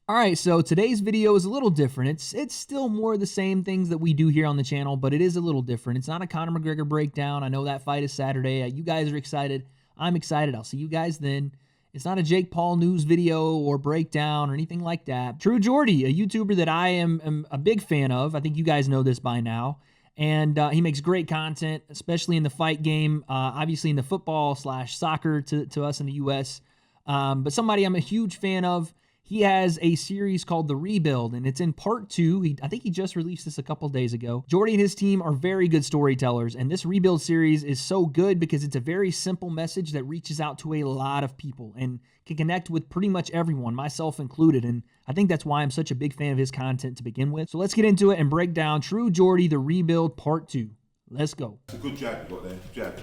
All right, so today's video is a little different. It's still more of the same things that we do here on the channel, but it is a little different. It's not a Conor McGregor breakdown. I know that fight is Saturday. You guys are excited. I'm excited. I'll see you guys then. It's not a Jake Paul news video or breakdown or anything like that. True Geordie, a YouTuber that I am a big fan of. I think you guys know this by now. And he makes great content, especially in the fight game, obviously in the football/soccer to us in the U.S. But somebody I'm a huge fan of. He has a series called The Rebuild, and it's in part 2. I think he just released this a couple days ago. Geordie and his team are very good storytellers, and this Rebuild series is so good because it's a very simple message that reaches out to a lot of people and can connect with pretty much everyone, myself included, and I think that's why I'm such a big fan of his content to begin with. So let's get into it and break down True Geordie, The Rebuild part 2. Let's go. It's a good jab you got there. Jab.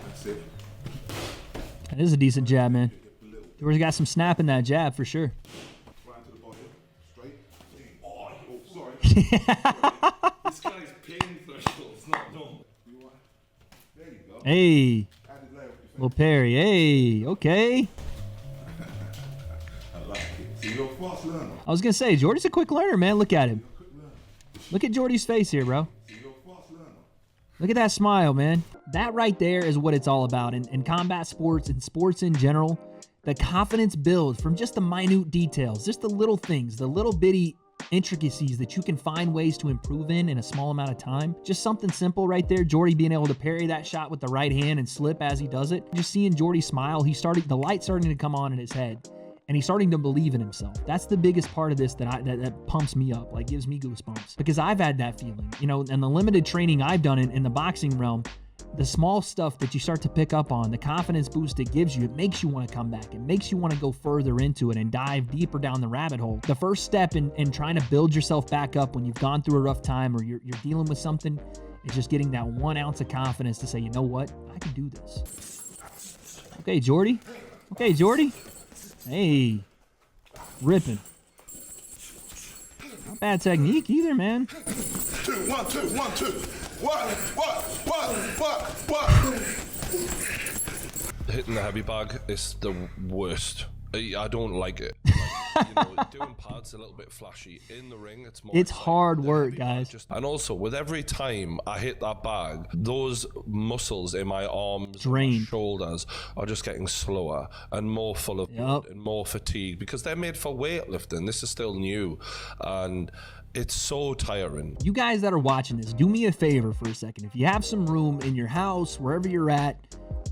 That's it. That is a decent jab, man. Geordie's got some snap in that jab for sure. Right into the body. Straight. Oh, sorry. This guy's pain threshold is not normal. There you go. Hey. Added layer of defense. Little parry. Hey. Okay. I like it. See, you're a fast learner. I was going to say, Geordie's a quick learner, man. Look at him. Look at Geordie's face here, bro. See, you're a fast learner. Look at that smile, man. That right there is what it's all about. In combat sports and sports in general, the confidence builds from just the minute details, just the little things, the little bitty intricacies that you can find ways to improve in a small amount of time. Just something simple right there. Geordie being able to parry that shot with the right hand and slip as he does it. Just seeing Geordie smile, the light's starting to come on in his head. And he's starting to believe in himself. That's the biggest part of this that pumps me up, like gives me goosebumps. Because I've had that feeling, you know, and the limited training I've done in the boxing realm, the small stuff that you start to pick up on, the confidence boost it gives you, it makes you want to come back. It makes you want to go further into it and dive deeper down the rabbit hole. The first step in trying to build yourself back up when you've gone through a rough time or you're dealing with something is just getting that 1 ounce of confidence to say, you know what, I can do this. Okay, Geordie. Okay, Geordie. Hey, ripping. Not bad technique either, man. 2, 1, 2, 1, 2. What? Hitting the heavy bag is the worst. I don't like it. Doing pads a little bit flashy in the ring. It's hard work, guys. And also, with every time I hit that bag, those muscles in my arms, drain, my shoulders are just getting slower and more full of blood and more fatigue because they're made for weightlifting. This is still new, and it's so tiring. You guys that are watching this, do me a favor for a second. If you have some room in your house, wherever you're at,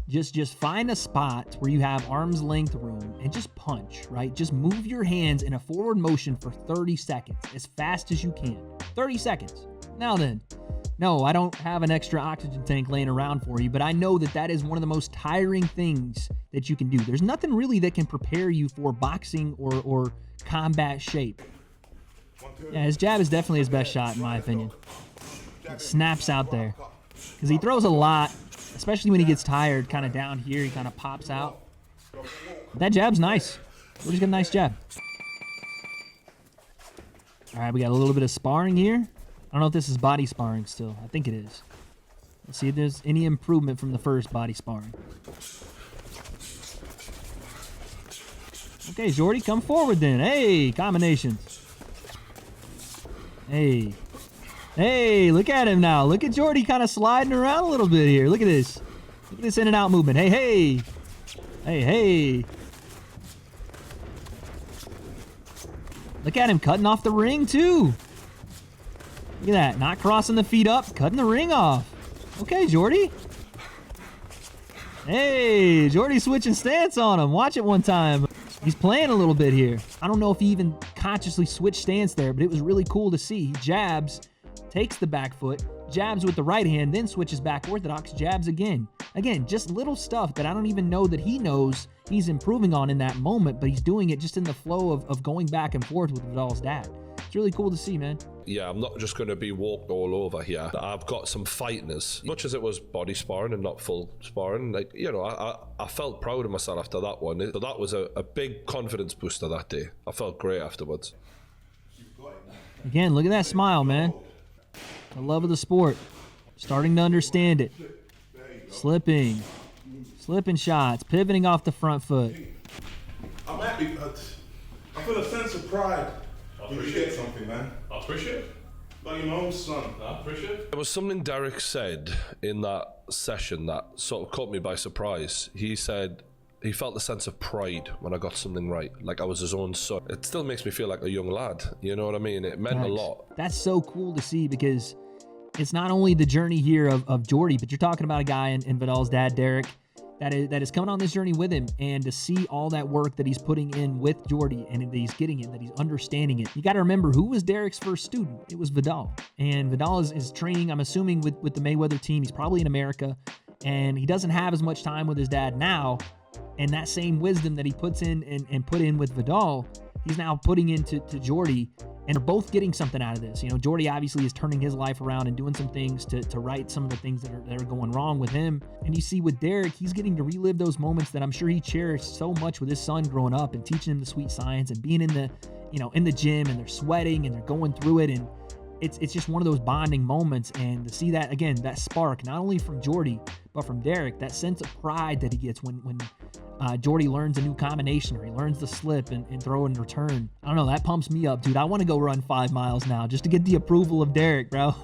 just find a spot where you have arm's length room and just punch, right? Just move your hands in a forward motion for 30 seconds, as fast as you can. 30 seconds. Now then, no, I don't have an extra oxygen tank laying around for you, but I know that is one of the most tiring things that you can do. There's nothing really that can prepare you for boxing or combat shape. Yeah, his jab is definitely his best shot, in my opinion. It snaps out there. Because he throws a lot, especially when he gets tired, kind of down here, he kind of pops out. That jab's nice. Geordie's got a nice jab. All right, we got a little bit of sparring here. I don't know if this is body sparring still. I think it is. Let's see if there's any improvement from the first body sparring. Okay, Geordie, come forward then. Hey, combinations. Hey. Hey, look at him now. Look at Geordie kind of sliding around a little bit here. Look at this. Look at this in and out movement. Hey, hey. Hey, hey. Look at him cutting off the ring, too. Look at that. Not crossing the feet up, cutting the ring off. Okay, Geordie. Hey, Geordie switching stance on him. Watch it one time. He's playing a little bit here. I don't know if he even consciously switched stance there, but it was really cool to see. He jabs, takes the back foot, jabs with the right hand, then switches back orthodox, jabs again. Again, just little stuff that I don't even know that he knows he's improving on in that moment, but he's doing it just in the flow of going back and forth with Vidal's dad. It's really cool to see, man. Yeah, I'm not just going to be walked all over here. I've got some fightness. Much as it was body sparring and not full sparring, like, you know, I felt proud of myself after that one. So that was a big confidence booster that day. I felt great afterwards. Again, look at that smile, man. The love of the sport. Starting to understand it. Slipping. Slipping shots. Pivoting off the front foot. I'm happy, I feel a sense of pride when you get something, man. I appreciate it. Like your own son. I appreciate it. There was something Derek said in that session that sort of caught me by surprise. He said he felt a sense of pride when I got something right, like I was his own son. It still makes me feel like a young lad, you know what I mean? It meant a lot. That's so cool to see, because it's not only the journey here of Geordie, but you're talking about a guy in Vidal's dad, Derek, that is coming on this journey with him, and to see all that work that he's putting in with Geordie, and that he's getting it, that he's understanding it. You got to remember, who was Derek's first student? It was Vidal. And Vidal is training, I'm assuming, with the Mayweather team. He's probably in America, and he doesn't have as much time with his dad now. And that same wisdom that he puts in and put in with Vidal, he's now putting into Geordie, and are both getting something out of this. You know, Geordie obviously is turning his life around and doing some things to right some of the things that are going wrong with him. And you see with Derek, he's getting to relive those moments that I'm sure he cherished so much with his son growing up, and teaching him the sweet science, and being in the gym, and they're sweating and they're going through it, and it's just one of those bonding moments. And to see that, again, that spark, not only from Geordie, but from Derek, that sense of pride that he gets when Geordie learns a new combination, or he learns the slip and throw and return. I don't know, that pumps me up, dude. I want to go run 5 miles now just to get the approval of Derek, bro.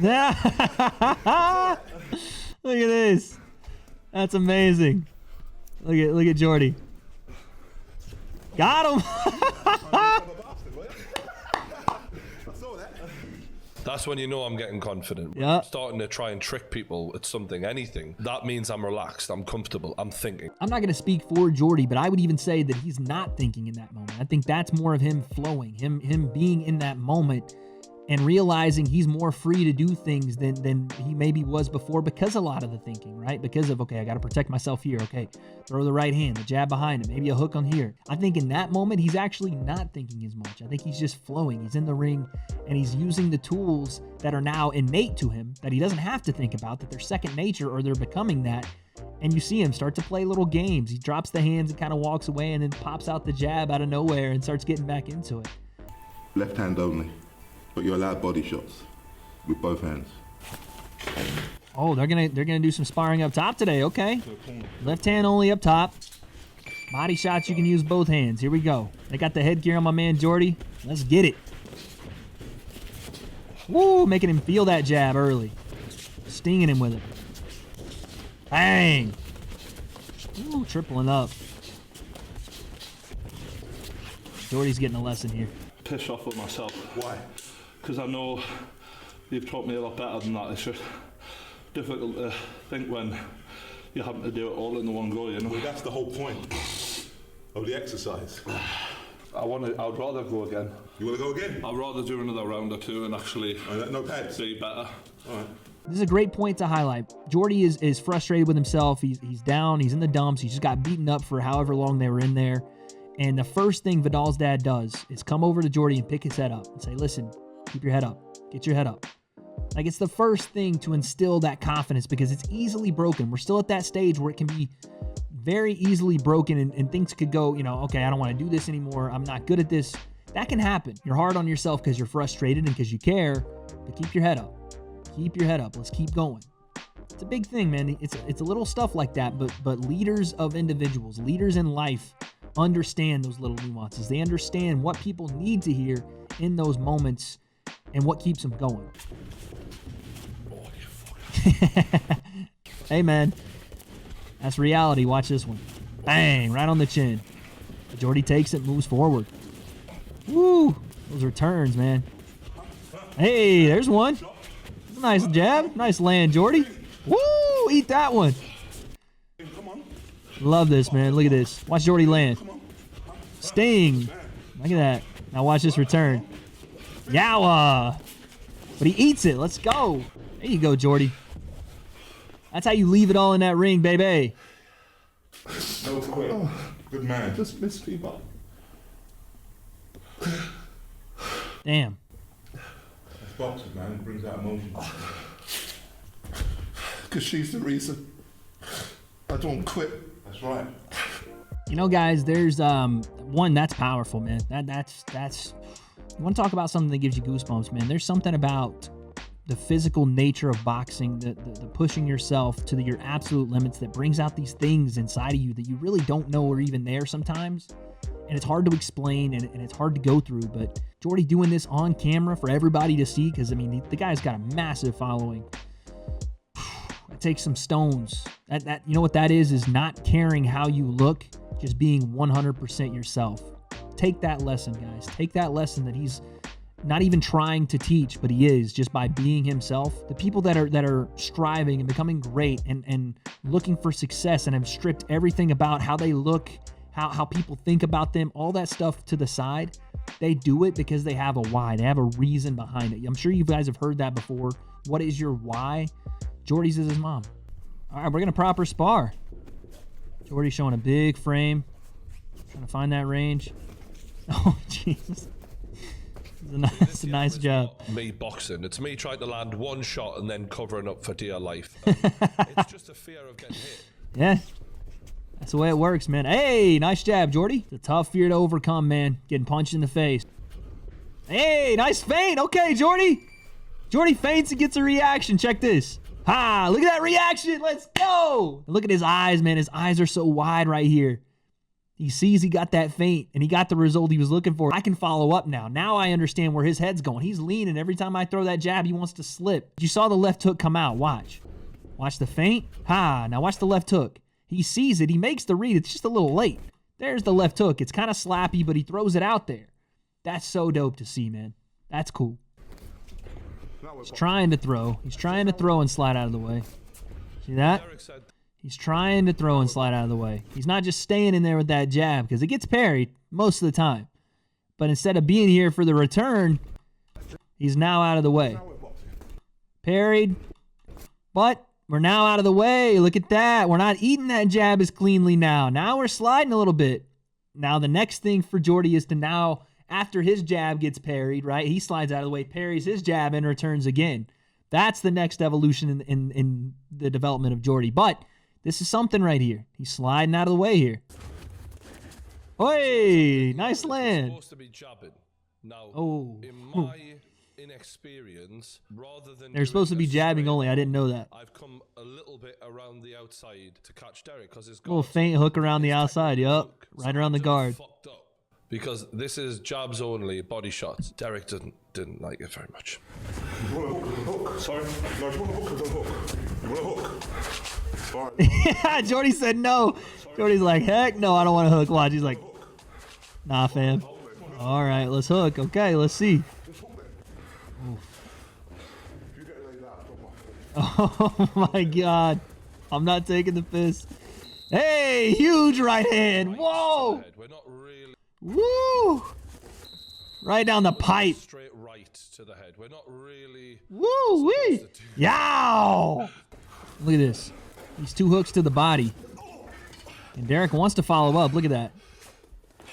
Yeah. Look at this. That's amazing. Look at Geordie. Got him. That's when you know I'm getting confident. Yeah. Starting to try and trick people at something, anything. That means I'm relaxed, I'm comfortable, I'm thinking. I'm not going to speak for Geordie, but I would even say that he's not thinking in that moment. I think that's more of him flowing, him being in that moment, and realizing he's more free to do things than he maybe was before, because a lot of the thinking, right? Because of, okay, I got to protect myself here. Okay, throw the right hand, the jab behind him, maybe a hook on here. I think in that moment, he's actually not thinking as much. I think he's just flowing. He's in the ring, and he's using the tools that are now innate to him, that he doesn't have to think about, that they're second nature, or they're becoming that. And you see him start to play little games. He drops the hands and kind of walks away, and then pops out the jab out of nowhere and starts getting back into it. Left hand only, but you're allowed body shots with both hands. Oh, they're gonna do some sparring up top today. Okay, left hand only up top. Body shots, you can use both hands. Here we go. They got the headgear on my man Geordie. Let's get it. Woo, making him feel that jab early, stinging him with it. Bang. Ooh, tripling up. Geordie's getting a lesson here. Piss off with myself. Why? Because I know you've taught me a lot better than that. It's just difficult to think when you happen to do it all in the one go, you know. Well, that's the whole point of the exercise. I'd rather go again. You want to go again? I'd rather do another round or two and actually No pads? be better. All right. This is a great point to highlight. Geordie is frustrated with himself. He's down. He's in the dumps. He just got beaten up for however long they were in there. And the first thing Vidal's dad does is come over to Geordie and pick his head up and say, listen, keep your head up. Get your head up. Like, it's the first thing to instill that confidence, because it's easily broken. We're still at that stage where it can be very easily broken, and things could go, okay, I don't want to do this anymore. I'm not good at this. That can happen. You're hard on yourself because you're frustrated and because you care, but keep your head up. Keep your head up. Let's keep going. It's a big thing, man. It's a little stuff like that, but leaders of individuals, leaders in life, understand those little nuances. They understand what people need to hear in those moments and what keeps them going. Hey, man. That's reality. Watch this one. Bang, right on the chin. Geordie takes it, moves forward. Woo, those returns, man. Hey, there's one. Nice jab. Nice land, Geordie. Woo, eat that one. Love this, man. Look at this. Watch Geordie land. Sting. Look at that. Now watch this return. Yowa. But he eats it. Let's go. There you go, Geordie. That's how you leave it all in that ring, baby. No quit. Good man. Just missed me, but Damn. That's boxing, man. It brings out emotion. because she's the reason I don't quit. That's right. Guys, there's one that's powerful, man. That's you want to talk about something that gives you goosebumps, man. There's something about the physical nature of boxing, the pushing yourself to your absolute limits that brings out these things inside of you that you really don't know are even there sometimes. And it's hard to explain and it's hard to go through, but Geordie doing this on camera for everybody to see, because I mean, the guy's got a massive following. It takes some stones. That you know what that is not caring how you look, just being 100% yourself. Take that lesson, guys. Take that lesson that he's not even trying to teach, but he is, just by being himself. The people that are striving and becoming great and looking for success and have stripped everything about how they look, how people think about them, all that stuff to the side, they do it because they have a why. They have a reason behind it. I'm sure you guys have heard that before. What is your why? Geordie's is his mom. All right, we're going to proper spar. Geordie showing a big frame. Trying to find that range. Oh, Jesus. It's a nice job. Me boxing. It's me trying to land one shot and then covering up for dear life. It's just a fear of getting hit. Yeah. That's the way it works, man. Hey, nice jab, Geordie. It's a tough fear to overcome, man. Getting punched in the face. Hey, nice feint. Okay, Geordie. Geordie feints and gets a reaction. Check this. Ha, look at that reaction. Let's go. And look at his eyes, man. His eyes are so wide right here. He sees he got that feint and he got the result he was looking for. I can follow up now. Now I understand where his head's going. He's leaning. Every time I throw that jab, he wants to slip. You saw the left hook come out. Watch. Watch the feint. Ha, now watch the left hook. He sees it. He makes the read. It's just a little late. There's the left hook. It's kind of slappy, but he throws it out there. That's so dope to see, man. That's cool. He's trying to throw. He's trying to throw and slide out of the way. See that? He's trying to throw and slide out of the way. He's not just staying in there with that jab, because it gets parried most of the time. But instead of being here for the return, he's now out of the way. Parried. But we're now out of the way. Look at that. We're not eating that jab as cleanly now. Now we're sliding a little bit. Now the next thing for Geordie is to now, after his jab gets parried, right? He slides out of the way, parries his jab, and returns again. That's the next evolution in the development of Geordie. But this is something right here. He's sliding out of the way here. Oi, nice land. Supposed to be jabbing. Now, in my inexperience, rather than they're supposed to be jabbing only. I didn't know that. I've come a little bit around the outside to catch Derek because his little feint hook around the outside. Yup, right around the guard. Because this is jabs only, body shots. Derek didn't like it very much. You want a hook? Sorry? No, you want a hook or don't hook? You want a hook? All right. Yeah, Geordie said no. Geordie's like, heck no, I don't want to hook. Watch, he's like, nah, fam. All right, let's hook. Okay, let's see. Oh my God. I'm not taking the fist. Hey, huge right hand. Whoa. We're not really. Woo. Right down the pipe. Straight right to the head. We're not really. Woo wee. Yow. Look at this. These two hooks to the body. And Derek wants to follow up. Look at that.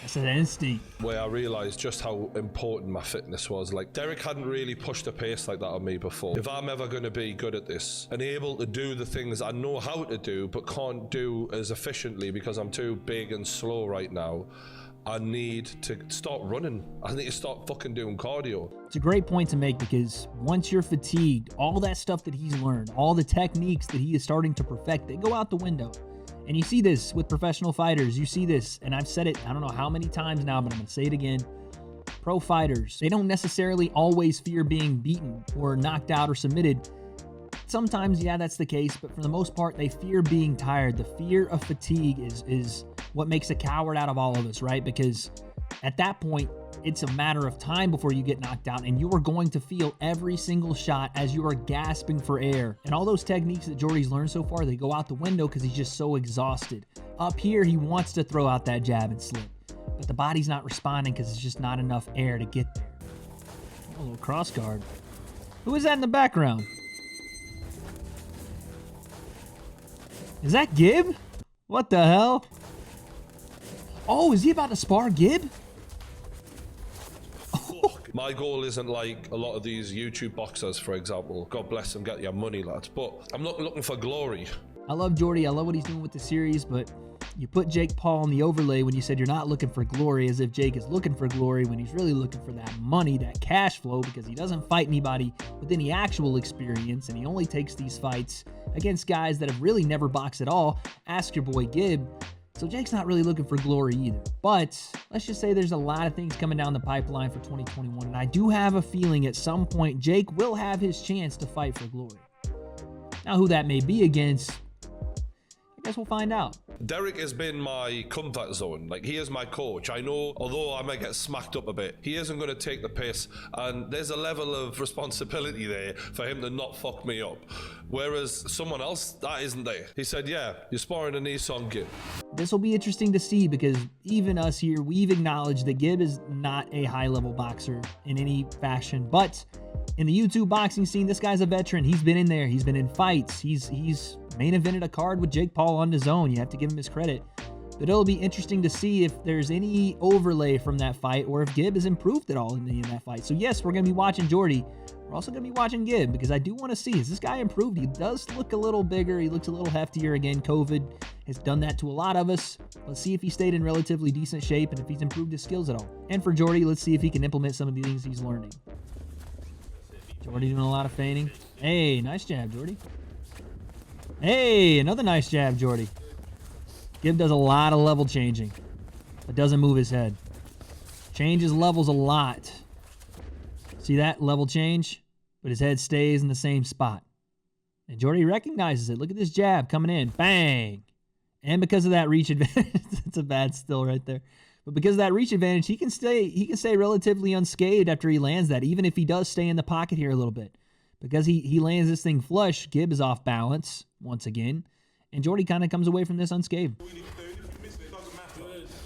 That's an instinct. Where I realised just how important my fitness was. Like, Derek hadn't really pushed a pace like that on me before. If I'm ever going to be good at this and able to do the things I know how to do but can't do as efficiently because I'm too big and slow right now, I need to start running. I need to start fucking doing cardio. It's a great point to make, because once you're fatigued, all that stuff that he's learned, all the techniques that he is starting to perfect, they go out the window. And you see this with professional fighters. You see this, and I've said it I don't know how many times now, but I'm going to say it again. Pro fighters, they don't necessarily always fear being beaten or knocked out or submitted. Sometimes, yeah, that's the case, but for the most part, they fear being tired. The fear of fatigue is what makes a coward out of all of us, right? Because at that point, it's a matter of time before you get knocked out, and you are going to feel every single shot as you are gasping for air. And all those techniques that Geordie's learned so far, they go out the window because he's just so exhausted. Up here, he wants to throw out that jab and slip, but the body's not responding because it's just not enough air to get there. A little cross guard. Who is that in the background? Is that Gib? What the hell? Oh, is he about to spar Gib? My goal isn't like a lot of these YouTube boxers, for example. God bless them, get your money, lads. But I'm not looking for glory. I love Geordie. I love what he's doing with the series, but You put Jake Paul in the overlay when you said you're not looking for glory, as if Jake is looking for glory when he's really looking for that money, that cash flow, because he doesn't fight anybody with any actual experience, and he only takes these fights against guys that have really never boxed at all. Ask your boy Gib. So Jake's not really looking for glory either. But let's just say there's a lot of things coming down the pipeline for 2021, and I do have a feeling at some point Jake will have his chance to fight for glory. Now, who that may be against, I guess we'll find out. Derek has been my comfort zone. Like, he is my coach. I know, although I might get smacked up a bit, he isn't going to take the piss, and there's a level of responsibility there for him to not fuck me up. Whereas someone else, that isn't there. He said, yeah, you're sparring a Nissan Gib. This will be interesting to see, because even us here, we've acknowledged that Gib is not a high-level boxer in any fashion, but in the YouTube boxing scene, this guy's a veteran. He's been in there. He's been in fights. He's main evented a card with Jake Paul on his own. You have to give him his credit. But it'll be interesting to see if there's any overlay from that fight, or if Gib has improved at all in that fight. So yes, we're going to be watching Geordie. We're also going to be watching Gib, because I do want to see, has this guy improved? He does look a little bigger. He looks a little heftier. Again, COVID has done that to a lot of us. Let's see if he stayed in relatively decent shape and if he's improved his skills at all. And for Geordie, let's see if he can implement some of the things he's learning. Geordie doing a lot of feigning. Hey, nice jab, Geordie. Hey, another nice jab, Geordie. Gib does a lot of level changing, but doesn't move his head. Changes levels a lot. See that level change? But his head stays in the same spot. And Geordie recognizes it. Look at this jab coming in. Bang! And because of that reach advantage, it's a bad still right there. But because of that reach advantage, he can stay relatively unscathed after he lands that, even if he does stay in the pocket here a little bit. Because he lands this thing flush, Gib is off balance once again. And Geordie kind of comes away from this unscathed.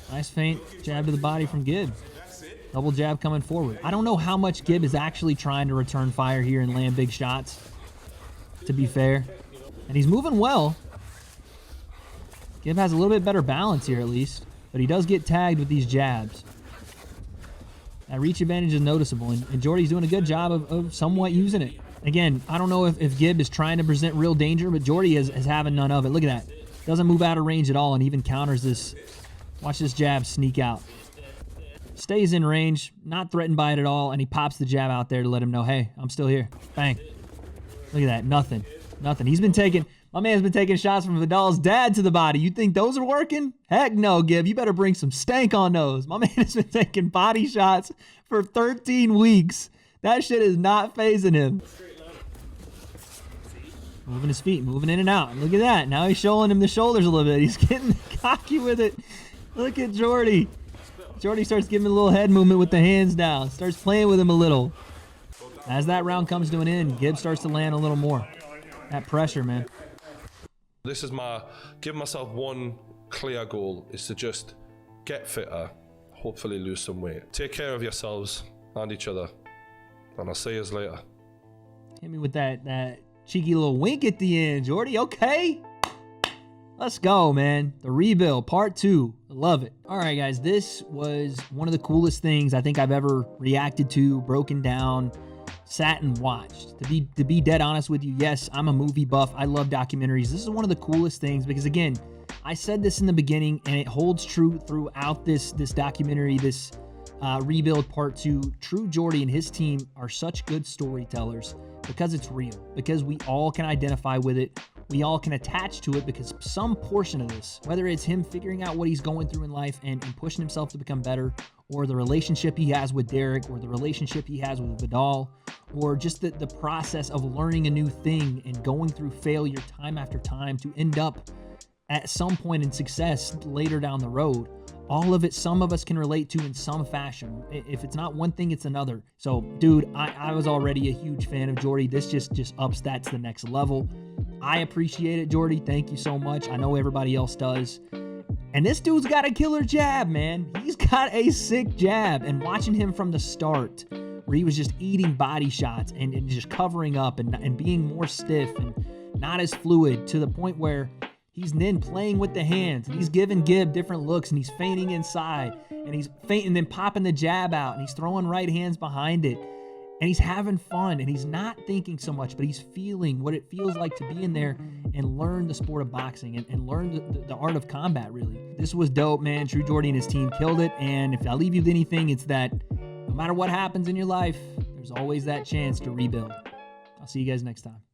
Nice feint jab to the body from Gib. Double jab coming forward. I don't know how much Gib is actually trying to return fire here and land big shots, to be fair. And he's moving well. Gib has a little bit better balance here at least. But he does get tagged with these jabs. That reach advantage is noticeable. And Geordie's doing a good job of somewhat using it. Again, I don't know if Gib is trying to present real danger, but Geordie is having none of it. Look at that. Doesn't move out of range at all and even counters this. Watch this jab sneak out. Stays in range, not threatened by it at all, and he pops the jab out there to let him know, hey, I'm still here. Bang. Look at that. Nothing. Nothing. My man's been taking shots from Vidal's dad to the body. You think those are working? Heck no, Gib. You better bring some stank on those. My man has been taking body shots for 13 weeks. That shit is not phasing him. Moving his feet, moving in and out. Look at that. Now he's showing him the shoulders a little bit. He's getting cocky with it. Look at Geordie. Geordie starts giving him a little head movement with the hands down. Starts playing with him a little. As that round comes to an end, Gib starts to land a little more. That pressure, man. This is give myself one clear goal, is to just get fitter, hopefully lose some weight. Take care of yourselves and each other. And I'll see you later. Hit me with that cheeky little wink at the end, Geordie. Okay. Let's go, man. The rebuild, part 2. Love it. All right, guys. This was one of the coolest things I think I've ever reacted to, broken down, sat and watched. To be dead honest with you, yes, I'm a movie buff. I love documentaries. This is one of the coolest things because, again, I said this in the beginning, and it holds true throughout this documentary, this rebuild part 2. True Geordie and his team are such good storytellers because it's real, because we all can identify with it. We all can attach to it because some portion of this, whether it's him figuring out what he's going through in life and pushing himself to become better, or the relationship he has with Derek, or the relationship he has with Vidal, or just the process of learning a new thing and going through failure time after time to end up at some point in success later down the road. All of it, some of us can relate to in some fashion. If it's not one thing, it's another. So, dude, I was already a huge fan of Geordie. This just ups that to the next level. I appreciate it, Geordie. Thank you so much. I know everybody else does. And this dude's got a killer jab, man. He's got a sick jab. And watching him from the start, where he was just eating body shots and just covering up and being more stiff and not as fluid, to the point where he's then playing with the hands, and he's giving Gib different looks, and he's feinting inside, and he's feinting, then popping the jab out, and he's throwing right hands behind it. And he's having fun, and he's not thinking so much, but he's feeling what it feels like to be in there and learn the sport of boxing and learn the art of combat, really. This was dope, man. True Geordie and his team killed it. And if I leave you with anything, it's that no matter what happens in your life, there's always that chance to rebuild. I'll see you guys next time.